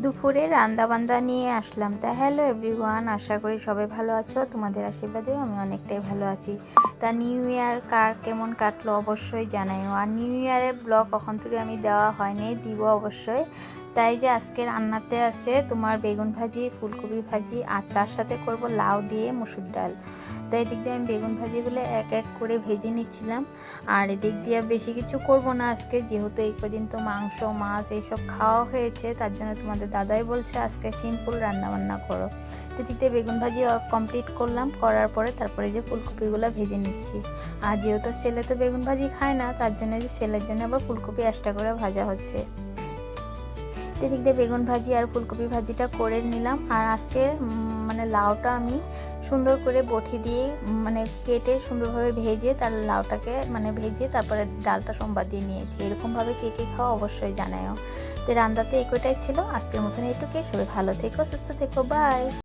দুপুরে রান্দাবান্না নিয়ে আসলাম। তা হ্যালো এভরিওয়ান, আশা করি সবাই ভালো আছো। তোমাদের আশীর্বাদে আমি অনেকটাই ভালো আছি। তা নিউ ইয়ার কার কেমন কাটলো অবশ্যই জানাইও। আর নিউ ইয়ারের ব্লগ কখন থেকে আমি দেওয়া হয়নি, দিব অবশ্যই। তাই যে আজকে রান্নাতে আছে তোমার বেগুন ভাজি, ফুলকপি ভাজি, আর তার সাথে করব লাউ দিয়ে মুসুর ডাল। তাই এদিক দিয়ে আমি বেগুন ভাজিগুলো এক এক করে ভেজে নিচ্ছিলাম। আর এদিক দিয়ে বেশি কিছু করব না আজকে, যেহেতু এই কদিন তো মাংস মাছ এইসব খাওয়া হয়েছে, তার জন্য তোমাদের দাদাই বলছে আজকে সিম্পল রান্নাবান্না করো। এদিক দিয়ে বেগুন ভাজি কমপ্লিট করলাম, করার পরে তারপরে যে ফুলকপিগুলো ভেজে নিচ্ছি। আর যেহেতু ছেলে তো বেগুন ভাজি খায় না, তার জন্য যে ছেলের জন্য আবার ফুলকপি এক্সট্রা করে ভাজা হচ্ছে। এদিক দিয়ে বেগুন ভাজি আর ফুলকপি ভাজিটা করে নিলাম। আর আজকে মানে লাউটা আমি সুন্দর করে বটি দিয়ে মানে কেটে সুন্দরভাবে ভেজে তার লাউটাকে মানে ভেজে তারপরে ডালটা সম্বাদ দিয়ে নিয়েছি। এরকমভাবে কে কে খাওয়া অবশ্যই জানাও। তো রান্নাতে এই কটাই ছিল আজকের মতন, এইটুকুই। সবাই ভালো থেকো, সুস্থ থেকো, বাই।